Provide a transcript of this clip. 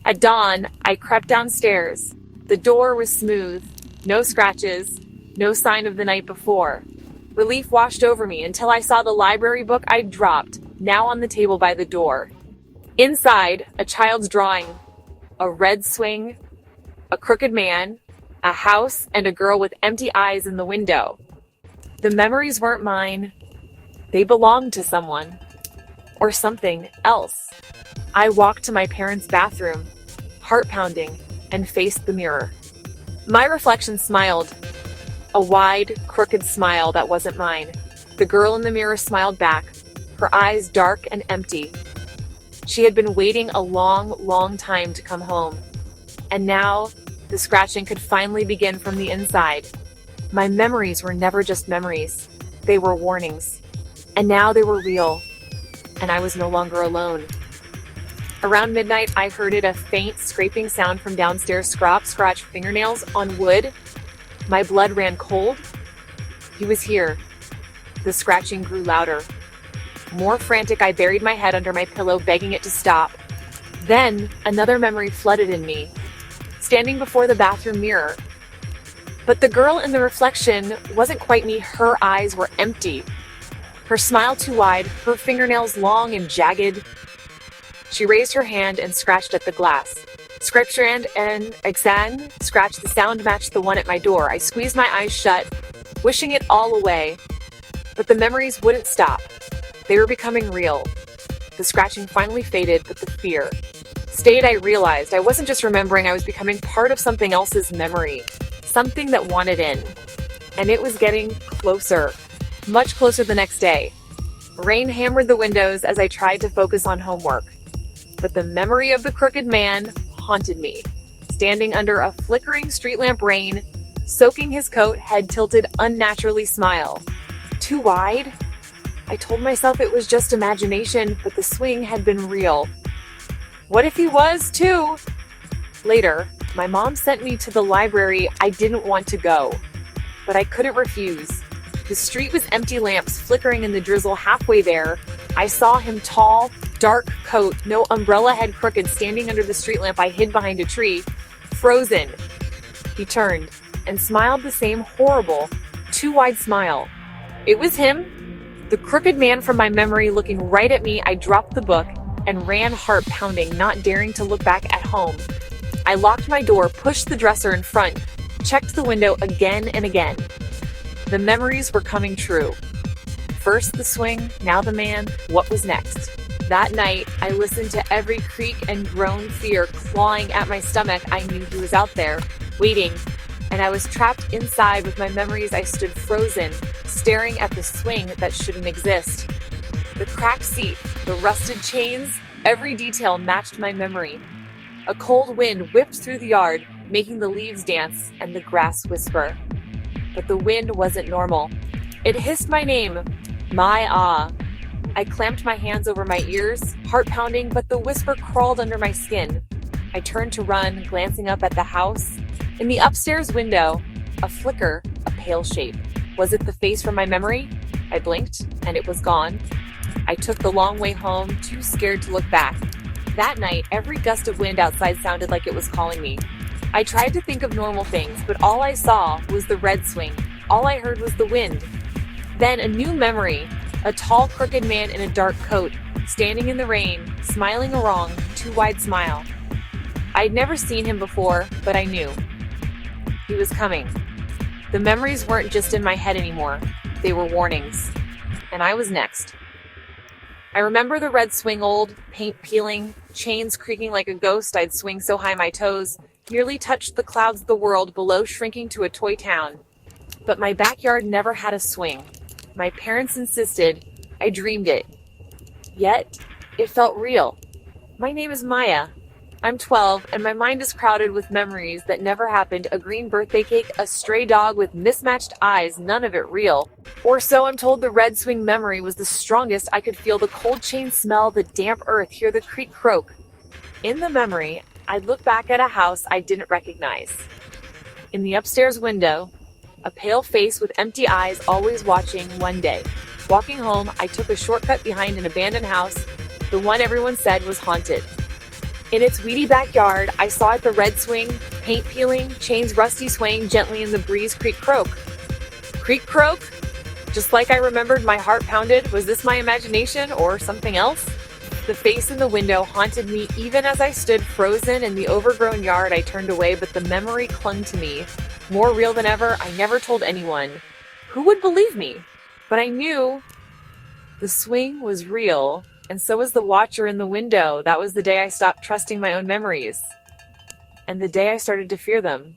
At dawn, I crept downstairs. The door was smooth, no scratches, no sign of the night before. Relief washed over me until I saw the library book I'd dropped, now on the table by the door. Inside, a child's drawing, a red swing, a crooked man, a house, and a girl with empty eyes in the window. The memories weren't mine. They belonged to someone. Or something else. I walked to my parents' bathroom, heart pounding, and faced the mirror. My reflection smiled. A wide, crooked smile that wasn't mine. The girl in the mirror smiled back, her eyes dark and empty. She had been waiting a long, long time to come home. And now, the scratching could finally begin from the inside. My memories were never just memories. They were warnings. And now they were real. And I was no longer alone. Around midnight, I heard a faint scraping sound from downstairs. Scratch fingernails on wood. My blood ran cold. He was here. The scratching grew louder. More frantic, I buried my head under my pillow, begging it to stop. Then, another memory flooded in me. Standing before the bathroom mirror. But the girl in the reflection wasn't quite me. Her eyes were empty. Her smile too wide, her fingernails long and jagged. She raised her hand and scratched at the glass. Scratched and again, scratched. The sound matched the one at my door. I squeezed my eyes shut, wishing it all away. But the memories wouldn't stop. They were becoming real. The scratching finally faded, but the fear stayed. I realized I wasn't just remembering, I was becoming part of something else's memory. Something that wanted in. And it was getting closer. Much closer the next day. Rain hammered the windows as I tried to focus on homework. But the memory of the crooked man haunted me. Standing under a flickering street lamp, rain, soaking his coat, head tilted, unnaturally smile. Too wide? I told myself it was just imagination, but the swing had been real. What if he was too? Later, my mom sent me to the library. I didn't want to go, but I couldn't refuse. The street was empty, lamps flickering in the drizzle. Halfway there, I saw him, tall, dark coat, no umbrella, head crooked, standing under the street lamp. I hid behind a tree, frozen. He turned and smiled, the same horrible, too wide smile. It was him, the crooked man from my memory, looking right at me. I dropped the book and ran, heart pounding, not daring to look back at home. I locked my door, pushed the dresser in front, checked the window again and again. The memories were coming true. First the swing, now the man. What was next? That night, I listened to every creak and groan, fear clawing at my stomach. I knew he was out there, waiting, and I was trapped inside with my memories. I stood frozen, staring at the swing that shouldn't exist. The cracked seat, the rusted chains, every detail matched my memory. A cold wind whipped through the yard, making the leaves dance and the grass whisper. But the wind wasn't normal. It hissed my name, my. I clamped my hands over my ears, heart pounding, but the whisper crawled under my skin. I turned to run, glancing up at the house. In the upstairs window, a flicker, a pale shape. Was it the face from my memory? I blinked, and it was gone. I took the long way home, too scared to look back. That night, every gust of wind outside sounded like it was calling me. I tried to think of normal things, but all I saw was the red swing. All I heard was the wind. Then a new memory, a tall, crooked man in a dark coat, standing in the rain, smiling a wrong, too wide smile. I'd never seen him before, but I knew. He was coming. The memories weren't just in my head anymore. They were warnings. And I was next. I remember the red swing, old, paint peeling, chains creaking like a ghost. I'd swing so high my toes nearly touched the clouds, the world below shrinking to a toy town. But my backyard never had a swing. My parents insisted. I dreamed it. Yet, it felt real. My name is Maya. I'm 12, and my mind is crowded with memories that never happened. A green birthday cake, a stray dog with mismatched eyes, none of it real. Or so I'm told. The red swing memory was the strongest. I could feel the cold chain, smell the damp earth, hear the creak croak. In the memory, I'd look back at a house I didn't recognize. In the upstairs window, a pale face with empty eyes, always watching. One day, walking home, I took a shortcut behind an abandoned house, the one everyone said was haunted. In its weedy backyard, I saw it the red swing, paint peeling, chains rusty swaying gently in the breeze. Creak croak. Creak croak? Just like I remembered, my heart pounded. Was this my imagination or something else? The face in the window haunted me even as I stood frozen in the overgrown yard. I turned away, but the memory clung to me. More real than ever, I never told anyone. Who would believe me? But I knew the swing was real, and so was the watcher in the window. That was the day I stopped trusting my own memories, and the day I started to fear them.